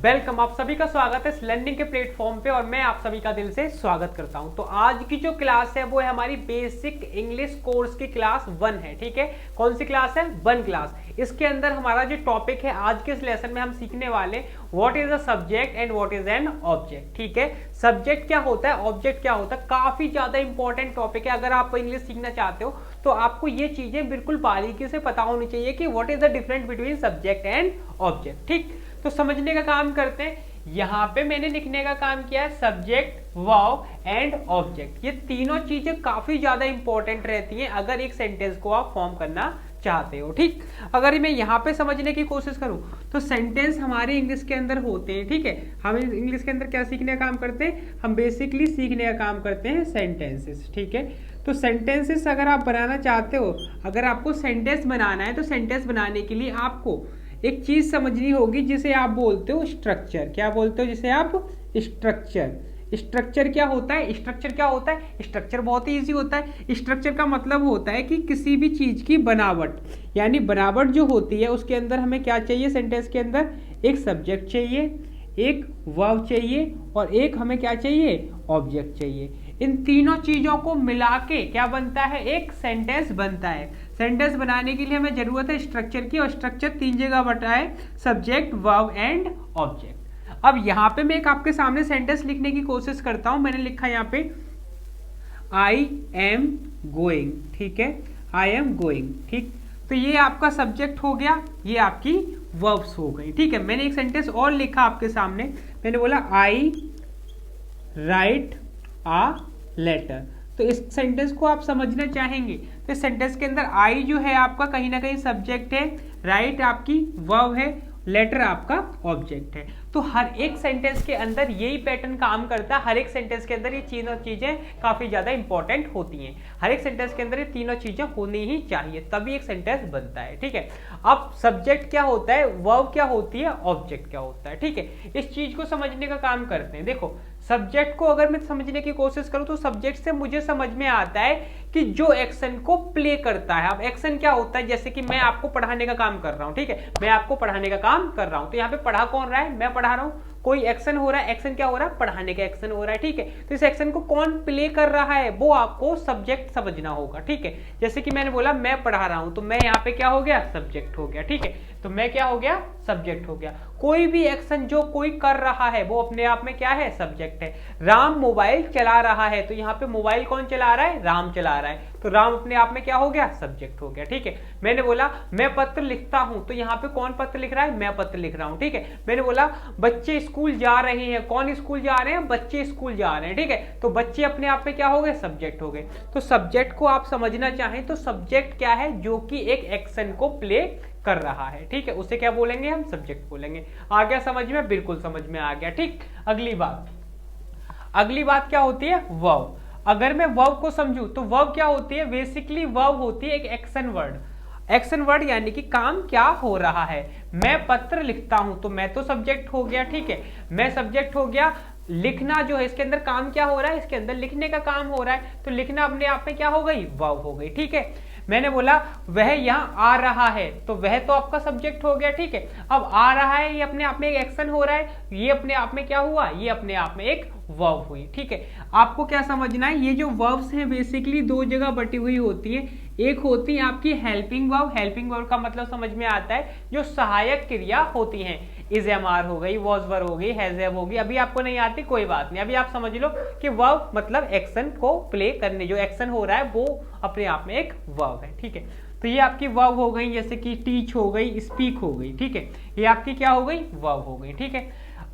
Welcome, आप सभी का स्वागत है इस लर्निंग के प्लेटफॉर्म पे और मैं आप सभी का दिल से स्वागत करता हूं। तो आज की जो क्लास है वो है हमारी बेसिक इंग्लिश कोर्स की क्लास 1 है। ठीक है, कौन सी क्लास है? 1 क्लास। इसके अंदर हमारा जो टॉपिक है आज के इस लेसन में हम सीखने वाले what is a subject and what is an object. ठीक है, सब्जेक्ट क्या होता है, ऑब्जेक्ट क्या होता है, काफी ज्यादा इंपॉर्टेंट टॉपिक है। अगर आप इंग्लिश सीखना चाहते हो तो आपको ये चीजें बिल्कुल बारीकी से पता होनी चाहिए कि what is the difference between subject and object. ठीक, तो समझने का काम करते हैं। यहां पे मैंने लिखने का काम किया है सब्जेक्ट, वर्ब एंड ऑब्जेक्ट। ये तीनों चीजें काफी ज्यादा इंपॉर्टेंट रहती हैं अगर एक सेंटेंस को आप फॉर्म करना चाहते हो। ठीक, अगर मैं यहाँ पे समझने की कोशिश करूं तो सेंटेंस हमारे इंग्लिश के अंदर होते हैं। ठीक है, हम इंग्लिश के अंदर क्या सीखने का काम करते हैं? हम बेसिकली सीखने का काम करते हैं सेंटेंसेस। ठीक है, तो सेंटेंसेस अगर आप बनाना चाहते हो, अगर आपको सेंटेंस बनाना है तो सेंटेंस बनाने के लिए आपको एक चीज समझनी होगी जिसे आप बोलते हो स्ट्रक्चर। क्या बोलते हो? जिसे आप स्ट्रक्चर। स्ट्रक्चर क्या होता है? स्ट्रक्चर क्या होता है? स्ट्रक्चर बहुत ही इजी होता है। स्ट्रक्चर का मतलब होता है कि किसी भी चीज की बनावट, यानी बनावट जो होती है उसके अंदर हमें क्या चाहिए? सेंटेंस के अंदर एक सब्जेक्ट चाहिए, एक वर्ब चाहिए और एक हमें क्या चाहिए? ऑब्जेक्ट चाहिए। इन तीनों चीजों को मिला के क्या बनता है? एक सेंटेंस बनता है। सेंटेंस बनाने के लिए हमें जरूरत है स्ट्रक्चर की, और स्ट्रक्चर 3 जगह बटा है, सब्जेक्ट, वर्ब एंड ऑब्जेक्ट। अब यहाँ पे मैं एक आपके सामने सेंटेंस लिखने की कोशिश करता हूं। मैंने लिखा यहाँ पे आई एम गोइंग। ठीक है, आई एम गोइंग। ठीक, तो ये आपका सब्जेक्ट हो गया, ये आपकी वर्ब्स हो गई। ठीक है, मैंने एक सेंटेंस और लिखा आपके सामने। मैंने बोला आई राइट आ लेटर। तो इस सेंटेंस को आप समझना चाहेंगे तो इस सेंटेंस के अंदर आई जो है आपका कहीं ना कहीं सब्जेक्ट है, राइट आपकी वर्ब है, लेटर आपका ऑब्जेक्ट है। तो हर एक सेंटेंस के अंदर यही पैटर्न काम करता है। हर एक सेंटेंस के अंदर ये तीनों चीजें काफी ज्यादा इंपॉर्टेंट होती हैं। हर एक सेंटेंस के अंदर ये तीनों चीजें होनी ही चाहिए, तभी एक सेंटेंस बनता है। ठीक है, अब सब्जेक्ट क्या होता है, वर्ब क्या होती है, ऑब्जेक्ट क्या होता है। ठीक है, इस चीज को समझने का काम करते हैं। देखो, सब्जेक्ट को अगर मैं समझने की कोशिश करूं तो सब्जेक्ट से मुझे समझ में आता है कि जो एक्शन को प्ले करता है। अब एक्शन क्या होता है? जैसे कि मैं आपको पढ़ाने का काम कर रहा हूं। ठीक है, मैं आपको पढ़ाने का काम कर रहा हूं, तो यहाँ पे पढ़ा कौन रहा है? मैं पढ़ा रहा हूं। कोई एक्शन हो रहा है, एक्शन क्या हो रहा है? पढ़ाने का एक्शन हो रहा है। ठीक है, तो इस एक्शन को कौन प्ले कर रहा है वो आपको सब्जेक्ट समझना होगा। ठीक है, जैसे कि मैंने बोला मैं पढ़ा रहा हूं, तो मैं यहाँ पे क्या हो गया? सब्जेक्ट हो गया। ठीक है, तो मैं क्या हो गया? सब्जेक्ट हो गया। कोई भी एक्शन जो कोई कर रहा है वो अपने आप में क्या है? सब्जेक्ट है। राम मोबाइल चला रहा है, तो यहाँ पे मोबाइल कौन चला रहा है? राम चला रहा है, तो राम अपने आप में क्या हो गया? सब्जेक्ट हो गया। ठीक है, मैंने बोला मैं पत्र लिखता हूं, तो यहाँ पे कौन पत्र लिख रहा है? मैं पत्र लिख रहा हूं। ठीक है, मैंने बोला बच्चे स्कूल जा रहे हैं, कौन स्कूल जा रहे हैं? बच्चे स्कूल जा रहे हैं। ठीक है, तो बच्चे अपने आप में क्या हो गए? सब्जेक्ट हो गए। तो सब्जेक्ट को आप समझना चाहें तो सब्जेक्ट क्या है? जो कि एक एक्शन को प्ले कर रहा है। ठीक है, उसे क्या बोलेंगे? हम सब्जेक्ट बोलेंगे। आ गया समझ में? बिल्कुल समझ में आ गया। ठीक, अगली बात क्या होती है? वर्ब। अगर मैं वर्ब को समझूं तो वर्ब क्या होती है? बेसिकली वर्ब होती है एक एक्शन वर्ड। एक्शन वर्ड यानी कि काम क्या हो रहा है। मैं पत्र लिखता हूं, तो मैं तो सब्जेक्ट हो गया। ठीक है, मैं सब्जेक्ट हो गया। लिखना जो है इसके अंदर काम क्या हो रहा है? इसके अंदर लिखने का काम हो रहा है, तो लिखना अपने आप में क्या हो गई? वर्ब हो गई। ठीक है, मैंने बोला वह यहाँ आ रहा है, तो वह तो आपका सब्जेक्ट हो गया। ठीक है, अब आ रहा है ये अपने आप में एक एक्शन हो रहा है, ये अपने आप में क्या हुआ? ये अपने आप में एक वर्ब हुई। ठीक है, आपको क्या समझना है? ये जो वर्ब्स हैं बेसिकली 2 जगह बटी हुई होती है। एक होती है आपकी हेल्पिंग वर्ब। हेल्पिंग वर्ब का मतलब समझ में आता है जो सहायक क्रिया होती हैं। इज एम आर हो गई, वॉज वर हो गई, हैज हैव हो गई। अभी आपको नहीं आती कोई बात नहीं, अभी आप समझ लो कि वर्ब मतलब एक्शन को प्ले करने, जो एक्शन हो रहा है वो अपने आप में एक वर्ब है। ठीक है, तो ये आपकी वर्ब हो गई, जैसे कि टीच हो गई, स्पीक हो गई। ठीक है, ये आपकी क्या हो गई? वर्ब हो गई। ठीक है,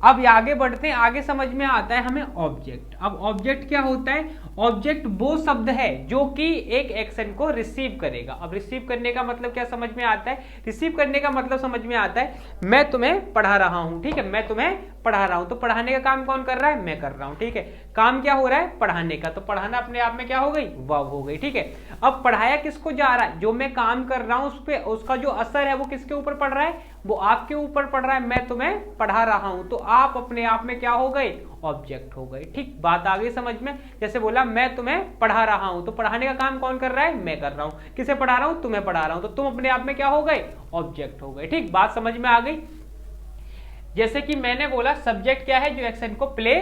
अब आगे बढ़ते हैं। आगे समझ में आता है हमें ऑब्जेक्ट। अब ऑब्जेक्ट क्या होता है? ऑब्जेक्ट वो शब्द है जो कि एक एक्शन को रिसीव करेगा। अब रिसीव करने का मतलब क्या समझ में आता है? रिसीव करने का मतलब समझ में आता है मैं तुम्हें पढ़ा रहा हूं। ठीक है, मैं तुम्हें पढ़ा रहा हूं, तो पढ़ाने का काम कौन कर रहा है? मैं कर रहा हूं। ठीक है, काम क्या हो रहा है? पढ़ाने का, तो पढ़ाना अपने आप में क्या हो गई? वर्ब हो गई। ठीक है, अब पढ़ाया किसको जा रहा है? जो मैं काम कर रहा हूं उस पे उसका जो असर है वो किसके ऊपर पड़ रहा है? वो आपके ऊपर पड़ रहा है। मैं तुम्हें पढ़ा रहा हूं, तो आप अपने आप में क्या हो गए? ऑब्जेक्ट हो गए। ठीक, बात आ गई समझ में? जैसे बोला मैं तुम्हें पढ़ा रहा हूं, तो पढ़ाने का काम कौन कर रहा है? मैं कर रहा हूं। किसे पढ़ा रहा हूं? तुम्हें पढ़ा रहा हूं, तो तुम अपने आप में क्या हो गए? ऑब्जेक्ट हो गए। ठीक, बात समझ में आ गई? जैसे कि मैंने बोला सब्जेक्ट क्या है, जो एक्शन को प्ले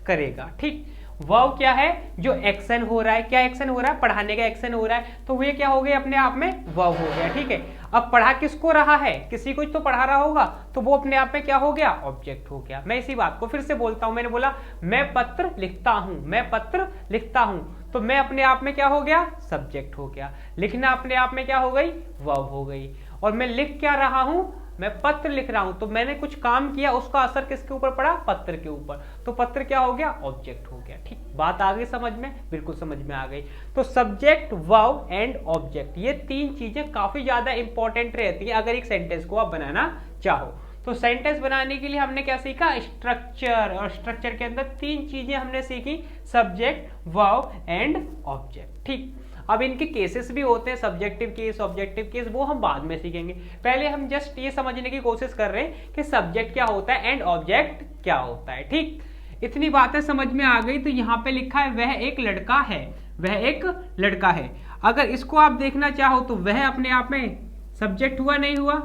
करेगा, ठीक। वर्ब क्या है, जो एक्शन हो रहा है, क्या एक्शन हो रहा है, पढ़ाने का एक्शन हो रहा है, तो वे क्या हो गए अपने आप में वर्ब हो गया, ठीक है। अब पढ़ा किसको रहा है, किसी को तो पढ़ा रहा होगा, तो वो अपने आप में क्या हो गया, ऑब्जेक्ट हो गया। मैं इसी बात को फिर से बोलता हूं, मैंने बोला मैं पत्र लिखता हूं, मैं पत्र लिखता हूं, तो मैं अपने आप में क्या हो गया, सब्जेक्ट हो गया। लिखना अपने आप में क्या हो गई, वर्ब हो गई। और मैं लिख क्या रहा हूं, मैं पत्र लिख रहा हूं, तो मैंने कुछ काम किया, उसका असर किसके ऊपर पड़ा, पत्र के ऊपर, तो पत्र क्या हो गया, ऑब्जेक्ट हो गया, ठीक। बात आ गई समझ में, बिल्कुल समझ में आ गई। तो सब्जेक्ट, वर्ब एंड ऑब्जेक्ट, ये तीन चीजें काफी ज्यादा इंपॉर्टेंट रहती है अगर एक सेंटेंस को आप बनाना चाहो। तो सेंटेंस बनाने के लिए हमने क्या सीखा, स्ट्रक्चर, और स्ट्रक्चर के अंदर तीन चीजें हमने सीखी, सब्जेक्ट, वर्ब एंड ऑब्जेक्ट, ठीक। अब इनके केसेस भी होते हैं, सब्जेक्टिव केस, ऑब्जेक्टिव केस, वो हम बाद में सीखेंगे। पहले हम जस्ट ये समझने की कोशिश कर रहे हैं कि सब्जेक्ट क्या होता है एंड ऑब्जेक्ट क्या होता है, ठीक। इतनी बातें समझ में आ गई। तो यहाँ पे लिखा है वह एक लड़का है, वह एक लड़का है। अगर इसको आप देखना चाहो तो वह अपने आप में सब्जेक्ट हुआ, नहीं हुआ,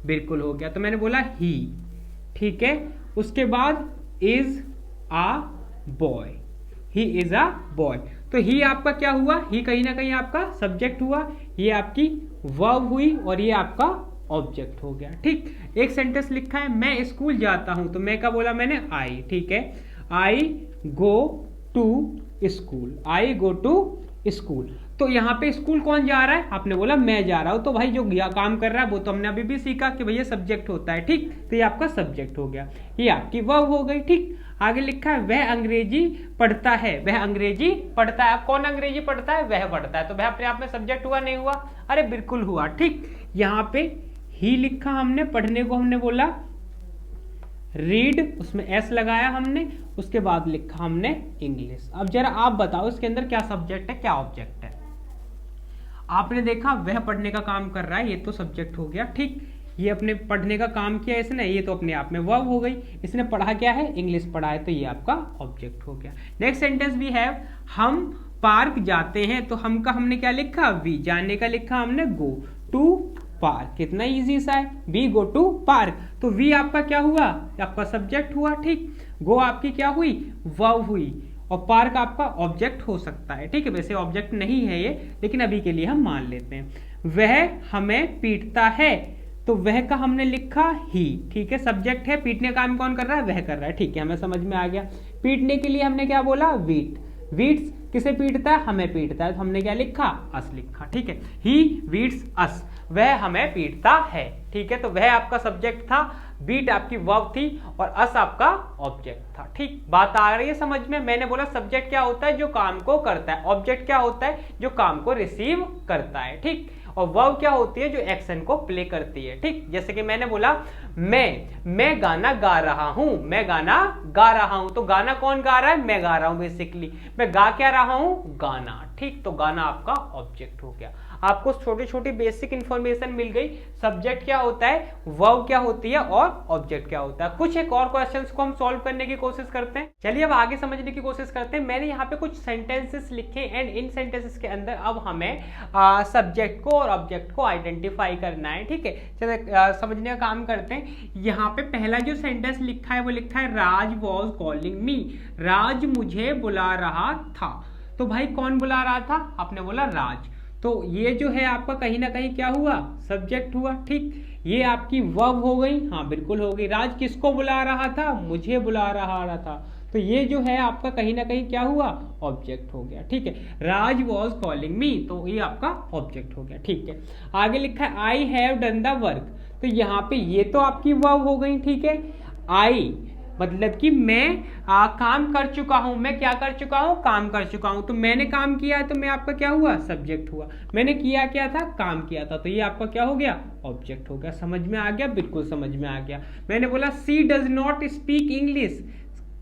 बिल्कुल हो गया। तो मैंने बोला ही, ठीक है। उसके बाद is a boy, he is a boy, तो ही आपका क्या हुआ, ही कहीं ना कहीं आपका सब्जेक्ट हुआ, ये आपकी वर्ब हुई और ये आपका ऑब्जेक्ट हो गया, ठीक। एक सेंटेंस लिखा है मैं स्कूल जाता हूं, तो मैं क्या बोला मैंने, आई, ठीक है। I go to school, I go to school. तो यहाँ पे स्कूल कौन जा रहा है, आपने बोला मैं जा रहा हूं, तो भाई जो काम कर रहा है वो तो हमने अभी भी सीखा कि भैया सब्जेक्ट होता है, ठीक। तो ये आपका सब्जेक्ट हो गया, ये आपकी वर्ब हो गई, ठीक। आगे लिखा है वह अंग्रेजी पढ़ता है, वह अंग्रेजी पढ़ता है। कौन अंग्रेजी पढ़ता है, वह पढ़ता है, तो वह अपने आप में सब्जेक्ट हुआ, नहीं हुआ, अरे बिल्कुल हुआ, ठीक। यहाँ पे ही लिखा हमने, पढ़ने को हमने बोला रीड, उसमें एस लगाया हमने, उसके बाद लिखा हमने इंग्लिश। अब जरा आप बताओ इसके अंदर क्या सब्जेक्ट है, क्या ऑब्जेक्ट है। आपने देखा वह पढ़ने का काम कर रहा है, ये तो सब्जेक्ट हो गया, ठीक। ये अपने पढ़ने का काम किया इसने, ये तो अपने आप में वर्ब हो गई। इसने पढ़ा क्या है, इंग्लिश पढ़ा है, तो ये आपका ऑब्जेक्ट हो गया। नेक्स्ट सेंटेंस भी है हम पार्क जाते हैं, तो हम का हमने क्या लिखा, वी, जाने का लिखा हमने गो टू पार्क, कितना इजी सा है, वी गो टू पार्क, तो वी आपका क्या हुआ, आपका सब्जेक्ट हुआ, ठीक। गो आपकी क्या हुई, वर्ब हुई, और पार्क आपका ऑब्जेक्ट हो सकता है, ठीक है। वैसे ऑब्जेक्ट नहीं है ये, लेकिन अभी के लिए हम मान लेते हैं। वह हमें पीटता है, तो वह का हमने लिखा ही, ठीक है। सब्जेक्ट है, पीटने का काम कौन कर रहा है, वह कर रहा है, ठीक है, हमें समझ में आ गया। पीटने के लिए हमने क्या बोला, वीट, वीट्स किसे पीटता है, हमें पीटता है, तो हमने क्या लिखा, अस लिखा, ठीक है। ही वीट्स अस, वह हमें पीटता है, ठीक है। तो वह आपका सब्जेक्ट था, बीट आपकी वर्ब थी, और अस आपका ऑब्जेक्ट था, ठीक। बात आ रही है समझ में। मैंने बोला सब्जेक्ट क्या होता है, जो काम को करता है, ऑब्जेक्ट क्या होता है, जो काम को रिसीव करता है, ठीक। और वर्ब क्या होती है, जो एक्शन को प्ले करती है, ठीक। जैसे कि मैंने बोला मैं गाना गा रहा हूं, मैं गाना गा रहा हूं, तो गाना कौन गा रहा है, मैं गा रहा हूं, बेसिकली मैं गा क्या रहा हूं, गाना, ठीक। तो गाना आपका ऑब्जेक्ट हो गया। आपको छोटी छोटी बेसिक इंफॉर्मेशन मिल गई, सब्जेक्ट क्या होता है, वर्ब क्या होती है, और ऑब्जेक्ट क्या होता है। कुछ एक और क्वेश्चंस को हम सॉल्व करने की कोशिश करते हैं। चलिए अब आगे समझने की कोशिश करते हैं। मैंने यहाँ पे कुछ सेंटेंसेस लिखे एंड इन सेंटेंसेस के अंदर अब हमें सब्जेक्ट को और ऑब्जेक्ट को आइडेंटिफाई करना है, ठीक है। चलिए समझने का काम करते हैं। यहाँ पे पहला जो सेंटेंस लिखा है वो लिखा है राज वॉज कॉलिंग मी, राज मुझे बुला रहा था। तो भाई कौन बुला रहा था, आपने बोला राज, तो ये जो है आपका कहीं ना कहीं क्या हुआ, सब्जेक्ट हुआ, ठीक। ये आपकी वर्ब हो गई, हाँ बिल्कुल हो गई। राज किसको बुला रहा था, मुझे बुला रहा था, तो ये जो है आपका कहीं ना कहीं क्या हुआ, ऑब्जेक्ट हो गया, ठीक है। राज वॉज कॉलिंग मी, तो ये आपका ऑब्जेक्ट हो गया, ठीक है। आगे लिखा है I have done the work, तो यहाँ पे ये तो आपकी वर्ब हो गई, ठीक है। आई मतलब कि मैं काम कर चुका हूं, मैं क्या कर चुका हूं, काम कर चुका हूं, तो मैंने काम किया है, तो मैं आपका क्या हुआ, सब्जेक्ट हुआ। मैंने किया क्या था, काम किया था, तो ये आपका क्या हो गया, ऑब्जेक्ट हो गया। समझ में आ गया, बिल्कुल समझ में आ गया। मैंने बोला सी डज नॉट स्पीक इंग्लिश,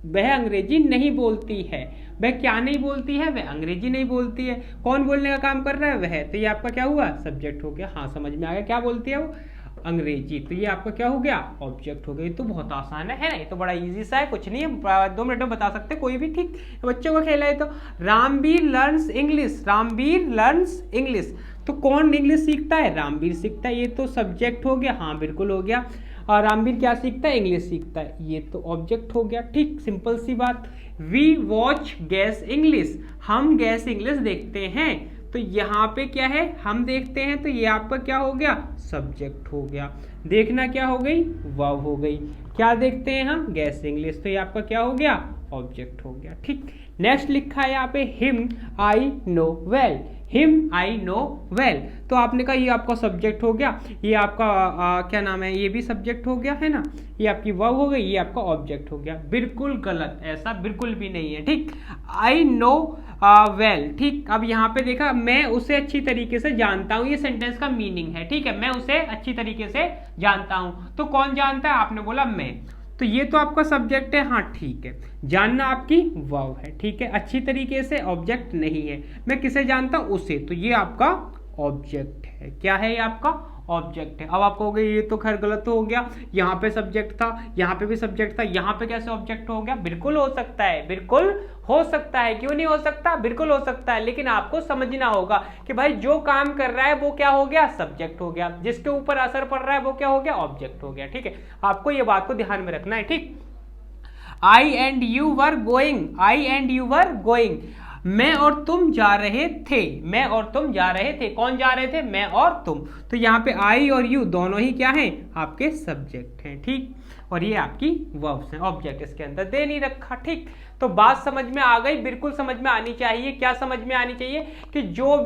वह अंग्रेजी नहीं बोलती है, वह क्या नहीं बोलती है, वह अंग्रेजी नहीं बोलती है। कौन बोलने का काम कर रहा है, वह, तो ये आपका क्या हुआ, सब्जेक्ट हो गया। हाँ समझ में आ गया, क्या बोलती है वो, अंग्रेजी, तो ये आपका क्या हो गया, ऑब्जेक्ट हो गई। तो बहुत आसान है ना, ये तो बड़ा इजी सा है, कुछ नहीं है, 2 मिनट में बता सकते कोई भी, ठीक। बच्चों का खेला है। तो Ramveer learns English, Ramveer learns English, तो कौन इंग्लिश सीखता है, रामवीर सीखता है, ये तो सब्जेक्ट हो गया, हाँ बिल्कुल हो गया। और रामवीर क्या सीखता है, इंग्लिश सीखता है, ये तो ऑब्जेक्ट हो गया। ठीक, सिंपल सी बात। वी वॉच गैस इंग्लिश, हम गैस इंग्लिश देखते हैं, तो यहाँ पे क्या है, हम देखते हैं, तो ये आपका क्या हो गया, सब्जेक्ट हो गया। देखना क्या हो गई, वर्ब हो गई। क्या देखते हैं हम, गैस इंग्लिश, तो ये आपका क्या हो गया, ऑब्जेक्ट हो गया। ठीक, नेक्स्ट लिखा है यहाँ pay him I know well, him I know well, तो आपने कहा ये आपका सब्जेक्ट हो गया, ये आपका क्या नाम है, ये भी सब्जेक्ट हो गया है ना, ये आपकी वर्ब हो गई, ये आपका ऑब्जेक्ट हो गया। बिल्कुल गलत, ऐसा बिल्कुल भी नहीं है। ठीक, आई नो वेल। ठीक, अब यहाँ पे देखा, मैं उसे अच्छी तरीके से जानता हूँ, ये सेंटेंस का मीनिंग है। ठीक है, मैं उसे अच्छी तरीके से जानता हूँ, तो कौन जानता है, आपने बोला मैं, तो ये तो आपका सब्जेक्ट है। हाँ ठीक है, जानना आपकी वर्ब है। ठीक है, अच्छी तरीके से ऑब्जेक्ट नहीं है, मैं किसे जानता हूं, उसे, तो ये आपका ऑब्जेक्ट है। क्या है, ये आपका ऑब्जेक्ट है। अब आप कहोगे ये तो खैर गलत हो गया, यहाँ पे सब्जेक्ट था, यहाँ पे भी सब्जेक्ट था, यहाँ पे कैसे ऑब्जेक्ट हो गया। बिल्कुल हो सकता है, बिल्कुल हो सकता है, क्यों नहीं हो सकता, बिल्कुल हो सकता है, लेकिन आपको समझना होगा कि भाई जो काम कर रहा है वो क्या हो गया, सब्जेक्ट हो गया, जिसके ऊपर असर पड़ रहा है वो क्या हो गया, ऑब्जेक्ट हो गया। ठीक है, आपको ये बात को ध्यान में रखना है। ठीक, I and you were going, I and you were going, मैं और तुम जा रहे थे, मैं और तुम जा रहे थे, कौन जा रहे थे, मैं और तुम, तो यहाँ पे आई और यू दोनों ही क्या हैं, आपके सब्जेक्ट हैं। ठीक, और ये आपकी वर्ब्स हैं, ऑब्जेक्ट इसके अंदर दे नहीं रखा। ठीक, तो बात समझ में आ गई, बिल्कुल समझ में आनी चाहिए। क्या समझ में आनी चाहिए कि जो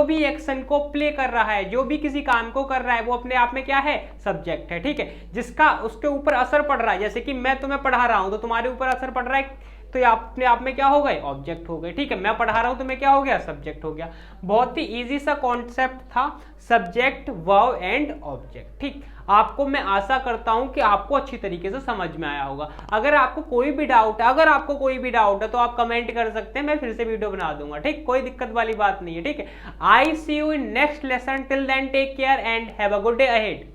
भी एक्शन को प्ले कर रहा है, जो भी किसी काम को कर रहा है, वो अपने आप में क्या है, सब्जेक्ट है। ठीक है, जिसका उसके ऊपर असर पड़ रहा है, जैसे कि मैं तुम्हें पढ़ा रहा हूं तो तुम्हारे ऊपर असर पड़ रहा है, तो ये अपने आप में क्या हो गए, ऑब्जेक्ट हो गए। ठीक है, मैं पढ़ा रहा हूं तो मैं क्या हो गया, सब्जेक्ट हो गया। बहुत ही इजी सा कॉन्सेप्ट था, सब्जेक्ट वर्ब एंड ऑब्जेक्ट। ठीक, आपको मैं आशा करता हूं कि आपको अच्छी तरीके से समझ में आया होगा। अगर आपको कोई भी डाउट है, तो आप कमेंट कर सकते हैं, मैं फिर से वीडियो बना दूंगा। ठीक, कोई दिक्कत वाली बात नहीं है। ठीक है, I see you in next lesson, till then take care and have a good day ahead.